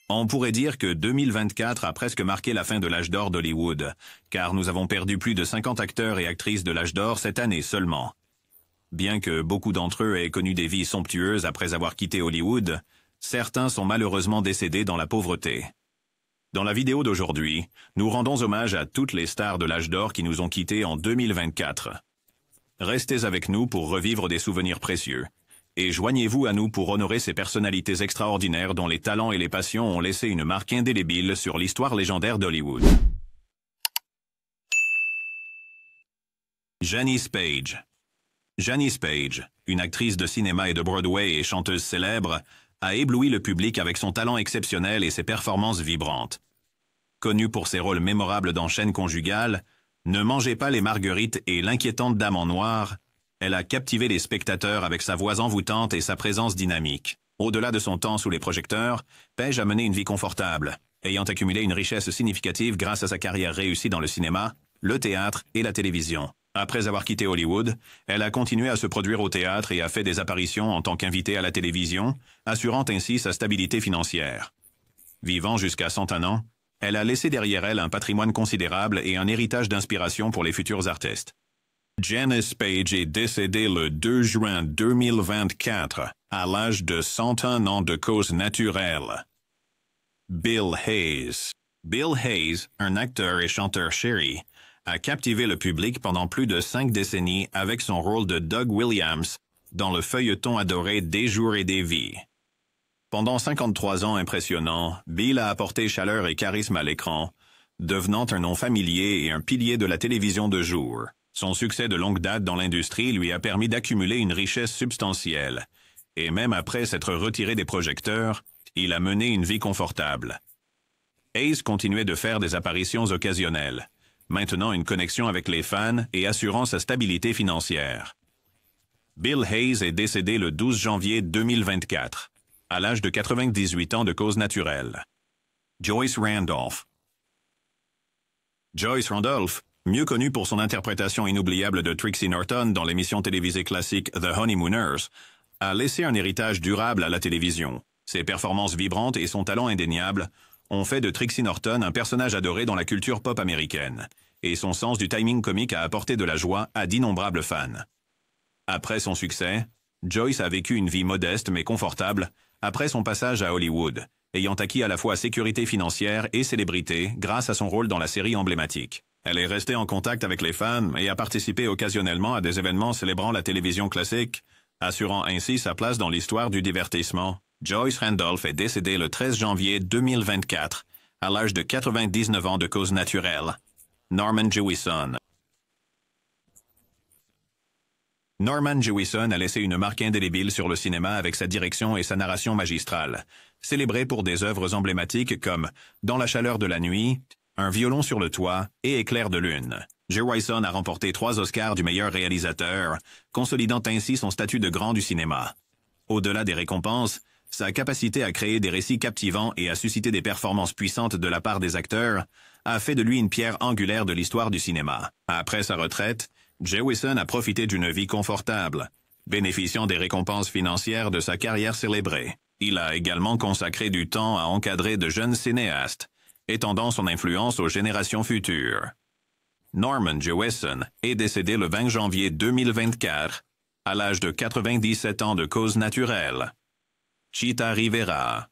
On pourrait dire que 2024 a presque marqué la fin de l'âge d'or d'Hollywood, car nous avons perdu plus de 50 acteurs et actrices de l'âge d'or cette année seulement. Bien que beaucoup d'entre eux aient connu des vies somptueuses après avoir quitté Hollywood, certains sont malheureusement décédés dans la pauvreté. Dans la vidéo d'aujourd'hui, nous rendons hommage à toutes les stars de l'âge d'or qui nous ont quittés en 2024. Restez avec nous pour revivre des souvenirs précieux. Et joignez-vous à nous pour honorer ces personnalités extraordinaires dont les talents et les passions ont laissé une marque indélébile sur l'histoire légendaire d'Hollywood. Janice Page. Janice Page, une actrice de cinéma et de Broadway et chanteuse célèbre, a ébloui le public avec son talent exceptionnel et ses performances vibrantes. Connue pour ses rôles mémorables dans Chaîne conjugale, Ne mangez pas les marguerites et L'inquiétante dame en noir, elle a captivé les spectateurs avec sa voix envoûtante et sa présence dynamique. Au-delà de son temps sous les projecteurs, Page a mené une vie confortable, ayant accumulé une richesse significative grâce à sa carrière réussie dans le cinéma, le théâtre et la télévision. Après avoir quitté Hollywood, elle a continué à se produire au théâtre et a fait des apparitions en tant qu'invitée à la télévision, assurant ainsi sa stabilité financière. Vivant jusqu'à 101 ans, elle a laissé derrière elle un patrimoine considérable et un héritage d'inspiration pour les futurs artistes. Janice Page est décédée le 2 juin 2024, à l'âge de 101 ans de cause naturelle. Bill Hayes. Bill Hayes, un acteur et chanteur chéri, a captivé le public pendant plus de 5 décennies avec son rôle de Doug Williams dans le feuilleton adoré Des jours et des vies. Pendant 53 ans impressionnants, Bill a apporté chaleur et charisme à l'écran, devenant un nom familier et un pilier de la télévision de jour. Son succès de longue date dans l'industrie lui a permis d'accumuler une richesse substantielle, et même après s'être retiré des projecteurs, il a mené une vie confortable. Hayes continuait de faire des apparitions occasionnelles, maintenant une connexion avec les fans et assurant sa stabilité financière. Bill Hayes est décédé le 12 janvier 2024, à l'âge de 98 ans de cause naturelle. Joyce Randolph. Joyce Randolph, mieux connue pour son interprétation inoubliable de Trixie Norton dans l'émission télévisée classique The Honeymooners, a laissé un héritage durable à la télévision. Ses performances vibrantes et son talent indéniable ont fait de Trixie Norton un personnage adoré dans la culture pop américaine, et son sens du timing comique a apporté de la joie à d'innombrables fans. Après son succès, Joyce a vécu une vie modeste mais confortable après son passage à Hollywood, ayant acquis à la fois sécurité financière et célébrité grâce à son rôle dans la série emblématique. Elle est restée en contact avec les fans et a participé occasionnellement à des événements célébrant la télévision classique, assurant ainsi sa place dans l'histoire du divertissement. Joyce Randolph est décédée le 13 janvier 2024, à l'âge de 99 ans de cause naturelle. Norman Jewison. Norman Jewison a laissé une marque indélébile sur le cinéma avec sa direction et sa narration magistrale, célébré pour des œuvres emblématiques comme Dans la chaleur de la nuit, Un violon sur le toit et Éclair de lune. Jewison a remporté 3 Oscars du meilleur réalisateur, consolidant ainsi son statut de grand du cinéma. Au-delà des récompenses, sa capacité à créer des récits captivants et à susciter des performances puissantes de la part des acteurs a fait de lui une pierre angulaire de l'histoire du cinéma. Après sa retraite, Jewison a profité d'une vie confortable, bénéficiant des récompenses financières de sa carrière célébrée. Il a également consacré du temps à encadrer de jeunes cinéastes, étendant son influence aux générations futures. Norman Jewison est décédé le 20 janvier 2024, à l'âge de 97 ans de cause naturelle. Chita Rivera.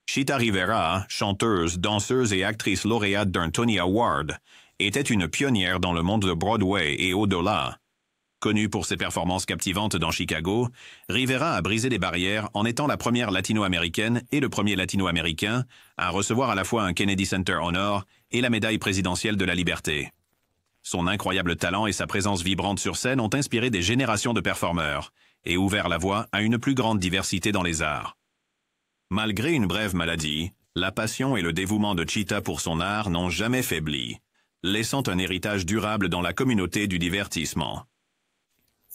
Chita Rivera, chanteuse, danseuse et actrice lauréate d'un Tony Award, était une pionnière dans le monde de Broadway et au-delà. Connue pour ses performances captivantes dans Chicago, Rivera a brisé les barrières en étant la première latino-américaine et le premier latino-américain à recevoir à la fois un Kennedy Center Honor et la médaille présidentielle de la liberté. Son incroyable talent et sa présence vibrante sur scène ont inspiré des générations de performeurs et ouvert la voie à une plus grande diversité dans les arts. Malgré une brève maladie, la passion et le dévouement de Chita pour son art n'ont jamais faibli, laissant un héritage durable dans la communauté du divertissement.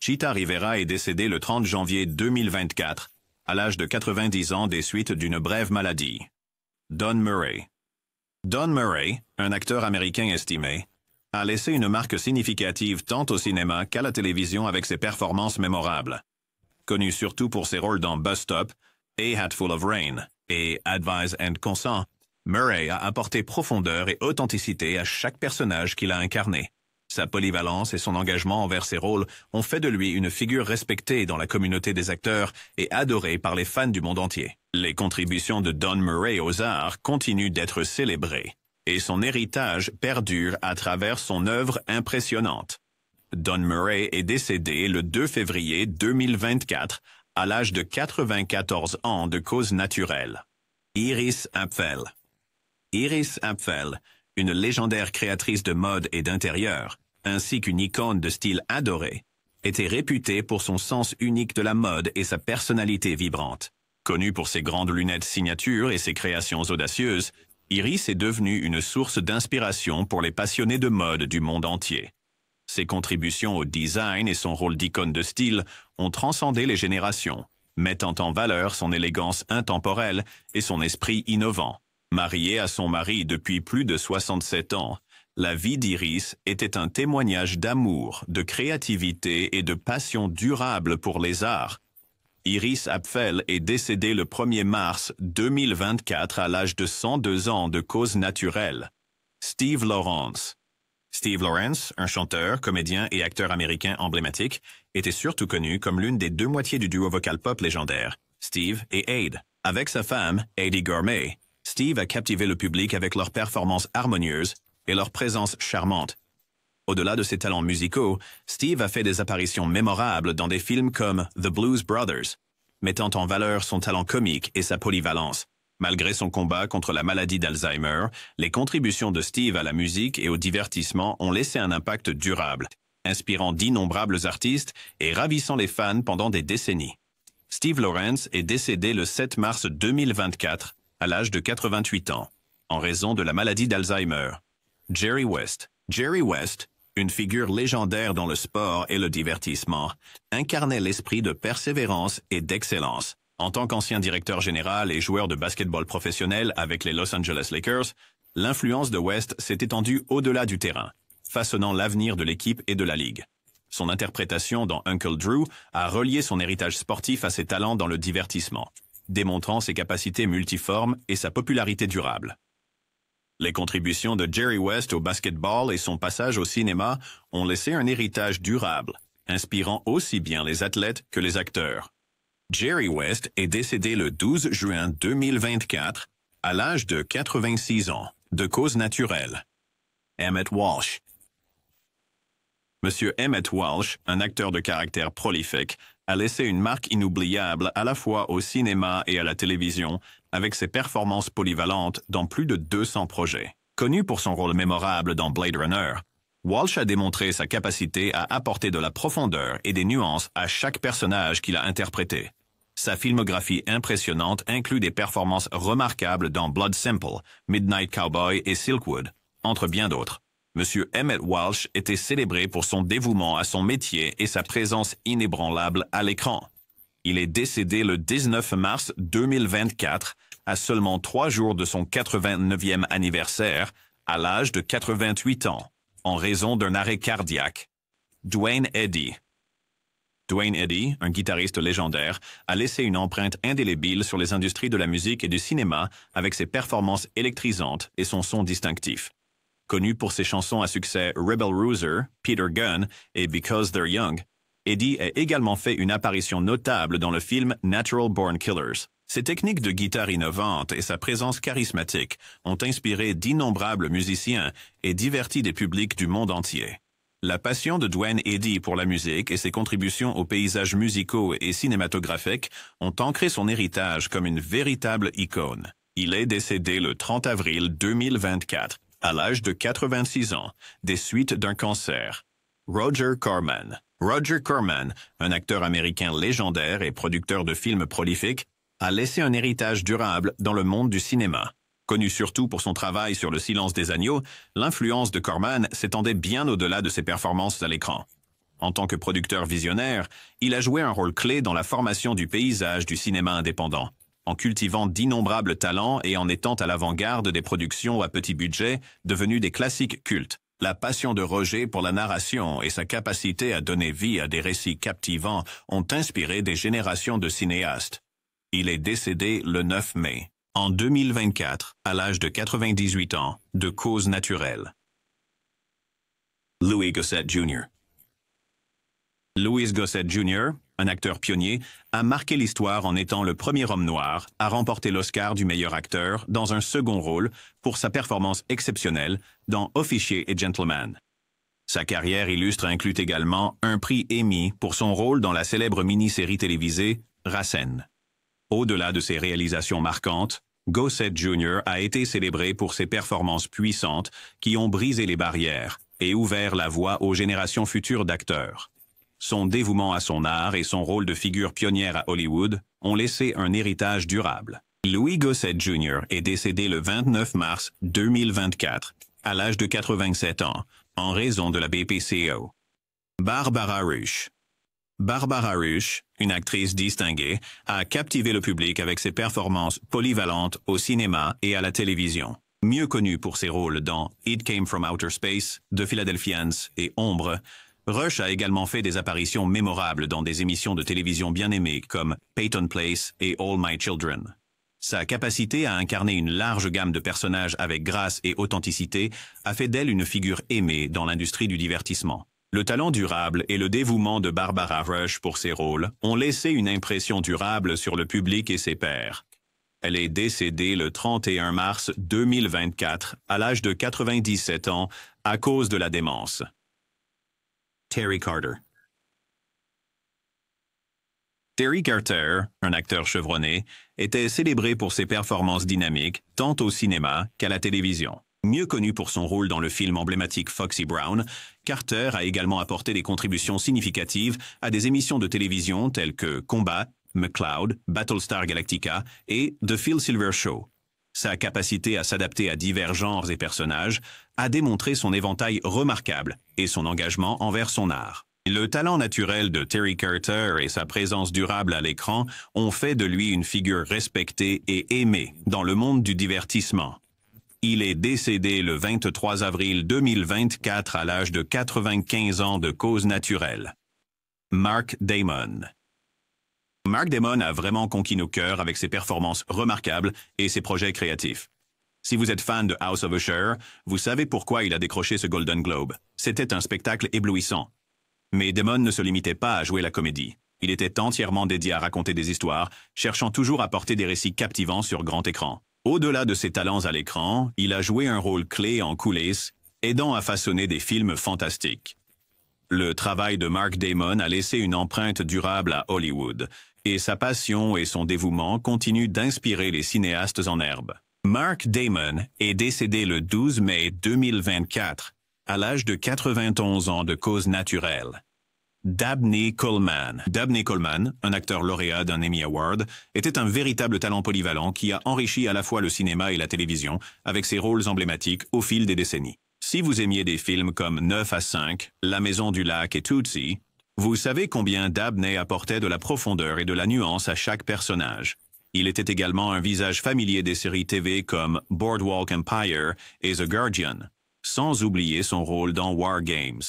Chita Rivera est décédée le 30 janvier 2024, à l'âge de 90 ans des suites d'une brève maladie. Don Murray. Don Murray, un acteur américain estimé, a laissé une marque significative tant au cinéma qu'à la télévision avec ses performances mémorables. Connu surtout pour ses rôles dans Bus Stop et Hatful of Rain, et Advise and Consent, Murray a apporté profondeur et authenticité à chaque personnage qu'il a incarné. Sa polyvalence et son engagement envers ses rôles ont fait de lui une figure respectée dans la communauté des acteurs et adorée par les fans du monde entier. Les contributions de Don Murray aux arts continuent d'être célébrées, et son héritage perdure à travers son œuvre impressionnante. Don Murray est décédé le 2 février 2024 à l'âge de 94 ans de cause naturelle. Iris Apfel. Iris Apfel, une légendaire créatrice de mode et d'intérieur, ainsi qu'une icône de style adorée, était réputée pour son sens unique de la mode et sa personnalité vibrante. Connue pour ses grandes lunettes signature et ses créations audacieuses, Iris est devenue une source d'inspiration pour les passionnés de mode du monde entier. Ses contributions au design et son rôle d'icône de style ont transcendé les générations, mettant en valeur son élégance intemporelle et son esprit innovant. Mariée à son mari depuis plus de 67 ans, la vie d'Iris était un témoignage d'amour, de créativité et de passion durable pour les arts. Iris Apfel est décédée le 1er mars 2024 à l'âge de 102 ans de cause naturelle. Steve Lawrence. Steve Lawrence, un chanteur, comédien et acteur américain emblématique, était surtout connu comme l'une des deux moitiés du duo vocal pop légendaire, Steve et Ade. Avec sa femme, Eddie Gourmet, Steve a captivé le public avec leurs performances harmonieuses et leur présence charmante. Au-delà de ses talents musicaux, Steve a fait des apparitions mémorables dans des films comme The Blues Brothers, mettant en valeur son talent comique et sa polyvalence. Malgré son combat contre la maladie d'Alzheimer, les contributions de Steve à la musique et au divertissement ont laissé un impact durable, inspirant d'innombrables artistes et ravissant les fans pendant des décennies. Steve Lawrence est décédé le 7 mars 2024 à l'âge de 88 ans, en raison de la maladie d'Alzheimer. Jerry West. Jerry West, une figure légendaire dans le sport et le divertissement, incarnait l'esprit de persévérance et d'excellence. En tant qu'ancien directeur général et joueur de basketball professionnel avec les Los Angeles Lakers, l'influence de West s'est étendue au-delà du terrain, façonnant l'avenir de l'équipe et de la ligue. Son interprétation dans Uncle Drew a relié son héritage sportif à ses talents dans le divertissement, démontrant ses capacités multiformes et sa popularité durable. Les contributions de Jerry West au basketball et son passage au cinéma ont laissé un héritage durable, inspirant aussi bien les athlètes que les acteurs. Jerry West est décédé le 12 juin 2024 à l'âge de 86 ans, de cause naturelle. Emmett Walsh. Monsieur Emmett Walsh, un acteur de caractère prolifique, a laissé une marque inoubliable à la fois au cinéma et à la télévision, avec ses performances polyvalentes dans plus de 200 projets. Connu pour son rôle mémorable dans Blade Runner, Walsh a démontré sa capacité à apporter de la profondeur et des nuances à chaque personnage qu'il a interprété. Sa filmographie impressionnante inclut des performances remarquables dans Blood Simple, Midnight Cowboy et Silkwood, entre bien d'autres. Monsieur Emmett Walsh était célébré pour son dévouement à son métier et sa présence inébranlable à l'écran. Il est décédé le 19 mars 2024, à seulement 3 jours de son 89e anniversaire, à l'âge de 88 ans, en raison d'un arrêt cardiaque. Duane Eddy. Duane Eddy, un guitariste légendaire, a laissé une empreinte indélébile sur les industries de la musique et du cinéma avec ses performances électrisantes et son son distinctif. Connu pour ses chansons à succès Rebel Rouser, Peter Gunn et Because They're Young, Eddy a également fait une apparition notable dans le film Natural Born Killers. Ses techniques de guitare innovantes et sa présence charismatique ont inspiré d'innombrables musiciens et diverti des publics du monde entier. La passion de Duane Eddy pour la musique et ses contributions aux paysages musicaux et cinématographiques ont ancré son héritage comme une véritable icône. Il est décédé le 30 avril 2024, à l'âge de 86 ans, des suites d'un cancer. Roger Corman. Roger Corman, un acteur américain légendaire et producteur de films prolifiques, a laissé un héritage durable dans le monde du cinéma. Connu surtout pour son travail sur Le Silence des agneaux, l'influence de Corman s'étendait bien au-delà de ses performances à l'écran. En tant que producteur visionnaire, il a joué un rôle clé dans la formation du paysage du cinéma indépendant, en cultivant d'innombrables talents et en étant à l'avant-garde des productions à petit budget devenues des classiques cultes. La passion de Roger pour la narration et sa capacité à donner vie à des récits captivants ont inspiré des générations de cinéastes. Il est décédé le 9 mai. en 2024, à l'âge de 98 ans, de cause naturelle. Louis Gossett Jr. Louis Gossett Jr., un acteur pionnier, a marqué l'histoire en étant le premier homme noir à remporter l'Oscar du meilleur acteur dans un second rôle pour sa performance exceptionnelle dans Officier et Gentleman. Sa carrière illustre inclut également un prix Emmy pour son rôle dans la célèbre mini-série télévisée Racine. Au-delà de ses réalisations marquantes, Gossett Jr. a été célébré pour ses performances puissantes qui ont brisé les barrières et ouvert la voie aux générations futures d'acteurs. Son dévouement à son art et son rôle de figure pionnière à Hollywood ont laissé un héritage durable. Louis Gossett Jr. est décédé le 29 mars 2024, à l'âge de 87 ans, en raison de la BPCO. Barbara Rush. Barbara Rush, une actrice distinguée, a captivé le public avec ses performances polyvalentes au cinéma et à la télévision. Mieux connue pour ses rôles dans It Came from Outer Space, The Philadelphians et Ombre, Rush a également fait des apparitions mémorables dans des émissions de télévision bien aimées comme Peyton Place et All My Children. Sa capacité à incarner une large gamme de personnages avec grâce et authenticité a fait d'elle une figure aimée dans l'industrie du divertissement. Le talent durable et le dévouement de Barbara Rush pour ses rôles ont laissé une impression durable sur le public et ses pairs. Elle est décédée le 31 mars 2024 à l'âge de 97 ans à cause de la démence. Terry Carter. Terry Carter, un acteur chevronné, était célébré pour ses performances dynamiques tant au cinéma qu'à la télévision. Mieux connu pour son rôle dans le film emblématique Foxy Brown, Carter a également apporté des contributions significatives à des émissions de télévision telles que Combat, McCloud, Battlestar Galactica et The Phil Silver Show. Sa capacité à s'adapter à divers genres et personnages a démontré son éventail remarquable et son engagement envers son art. Le talent naturel de Terry Carter et sa présence durable à l'écran ont fait de lui une figure respectée et aimée dans le monde du divertissement. Il est décédé le 23 avril 2024 à l'âge de 95 ans de cause naturelle. Mark Damon. Mark Damon a vraiment conquis nos cœurs avec ses performances remarquables et ses projets créatifs. Si vous êtes fan de House of Usher, vous savez pourquoi il a décroché ce Golden Globe. C'était un spectacle éblouissant. Mais Damon ne se limitait pas à jouer la comédie. Il était entièrement dédié à raconter des histoires, cherchant toujours à porter des récits captivants sur grand écran. Au-delà de ses talents à l'écran, il a joué un rôle clé en coulisses, aidant à façonner des films fantastiques. Le travail de Mark Damon a laissé une empreinte durable à Hollywood, et sa passion et son dévouement continuent d'inspirer les cinéastes en herbe. Mark Damon est décédé le 12 mai 2024, à l'âge de 91 ans de cause naturelle. Dabney Coleman. Dabney Coleman, un acteur lauréat d'un Emmy Award, était un véritable talent polyvalent qui a enrichi à la fois le cinéma et la télévision avec ses rôles emblématiques au fil des décennies. Si vous aimiez des films comme 9 à 5, La Maison du Lac et Tootsie, vous savez combien Dabney apportait de la profondeur et de la nuance à chaque personnage. Il était également un visage familier des séries TV comme Boardwalk Empire et The Guardian, sans oublier son rôle dans War Games.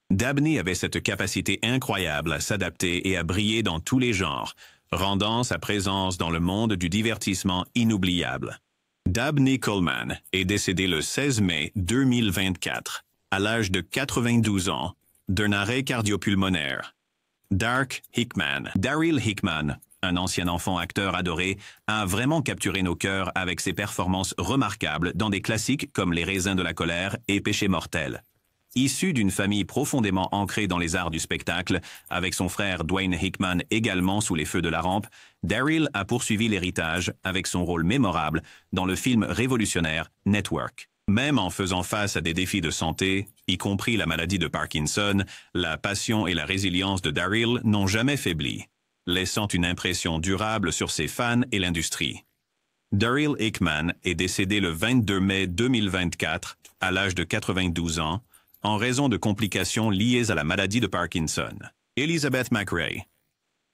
Dabney avait cette capacité incroyable à s'adapter et à briller dans tous les genres, rendant sa présence dans le monde du divertissement inoubliable. Dabney Coleman est décédé le 16 mai 2024, à l'âge de 92 ans, d'un arrêt cardiopulmonaire. Daryl Hickman, un ancien enfant acteur adoré, a vraiment capturé nos cœurs avec ses performances remarquables dans des classiques comme Les Raisins de la colère et Péché mortel. Issu d'une famille profondément ancrée dans les arts du spectacle, avec son frère Dwayne Hickman également sous les feux de la rampe, Daryl a poursuivi l'héritage avec son rôle mémorable dans le film révolutionnaire Network. Même en faisant face à des défis de santé, y compris la maladie de Parkinson, la passion et la résilience de Daryl n'ont jamais faibli, laissant une impression durable sur ses fans et l'industrie. Daryl Hickman est décédé le 22 mai 2024, à l'âge de 92 ans, en raison de complications liées à la maladie de Parkinson. Elizabeth McRae.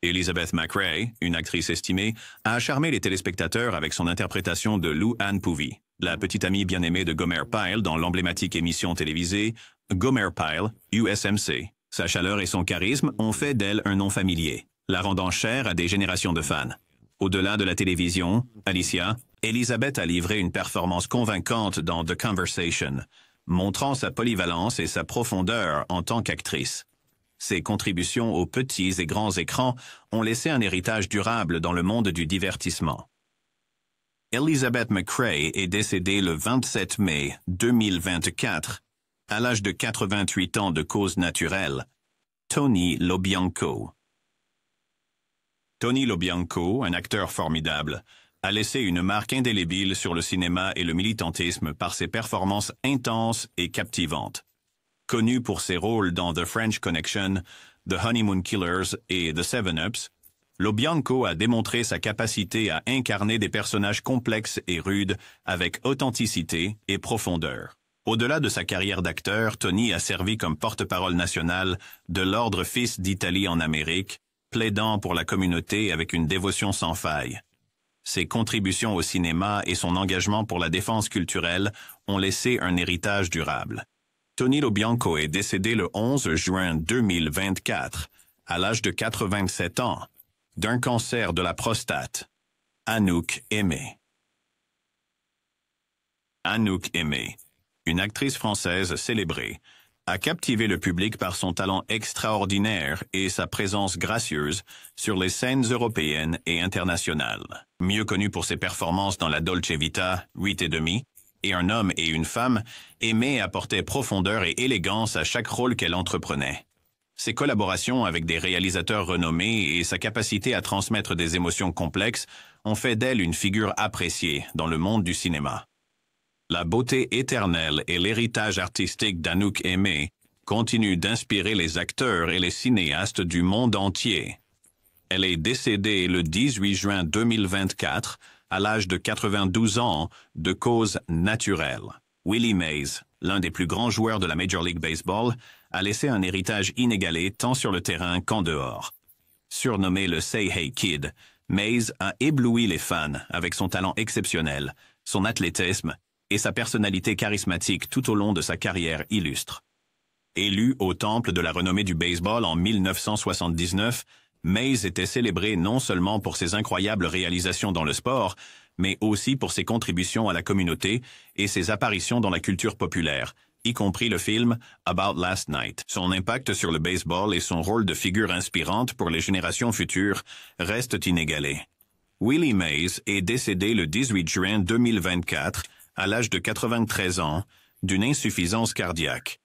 Elizabeth McRae, une actrice estimée, a charmé les téléspectateurs avec son interprétation de Lou Anne Poovey, la petite amie bien-aimée de Gomer Pyle dans l'emblématique émission télévisée Gomer Pyle, USMC. Sa chaleur et son charisme ont fait d'elle un nom familier, la rendant chère à des générations de fans. Au-delà de la télévision, Alicia, Elizabeth a livré une performance convaincante dans The Conversation, montrant sa polyvalence et sa profondeur en tant qu'actrice. Ses contributions aux petits et grands écrans ont laissé un héritage durable dans le monde du divertissement. Elizabeth McCrae est décédée le 27 mai 2024, à l'âge de 88 ans de cause naturelle. Tony Lo-Bianco. Tony Lo-Bianco, un acteur formidable, a laissé une marque indélébile sur le cinéma et le militantisme par ses performances intenses et captivantes. Connu pour ses rôles dans The French Connection, The Honeymoon Killers et The Seven Ups, Lo-Bianco a démontré sa capacité à incarner des personnages complexes et rudes avec authenticité et profondeur. Au-delà de sa carrière d'acteur, Tony a servi comme porte-parole national de l'Ordre Fils d'Italie en Amérique, plaidant pour la communauté avec une dévotion sans faille. Ses contributions au cinéma et son engagement pour la défense culturelle ont laissé un héritage durable. Tony Lo-Bianco est décédé le 11 juin 2024, à l'âge de 87 ans, d'un cancer de la prostate. Anouk Aimée. Anouk Aimée, une actrice française célébrée, a captivé le public par son talent extraordinaire et sa présence gracieuse sur les scènes européennes et internationales. Mieux connue pour ses performances dans la Dolce Vita, 8,5, et Un homme et une femme, Aimée apportait profondeur et élégance à chaque rôle qu'elle entreprenait. Ses collaborations avec des réalisateurs renommés et sa capacité à transmettre des émotions complexes ont fait d'elle une figure appréciée dans le monde du cinéma. La beauté éternelle et l'héritage artistique d'Anouk Aimée continuent d'inspirer les acteurs et les cinéastes du monde entier. Elle est décédée le 18 juin 2024, à l'âge de 92 ans, de cause naturelle. Willie Mays, l'un des plus grands joueurs de la Major League Baseball, a laissé un héritage inégalé tant sur le terrain qu'en dehors. Surnommé le Say Hey Kid, Mays a ébloui les fans avec son talent exceptionnel, son athlétisme et sa personnalité charismatique tout au long de sa carrière illustre. Élu au temple de la renommée du baseball en 1979, Mays était célébré non seulement pour ses incroyables réalisations dans le sport, mais aussi pour ses contributions à la communauté et ses apparitions dans la culture populaire, y compris le film About Last Night. Son impact sur le baseball et son rôle de figure inspirante pour les générations futures restent inégalés. Willie Mays est décédé le 18 juin 2024, à l'âge de 93 ans, d'une insuffisance cardiaque.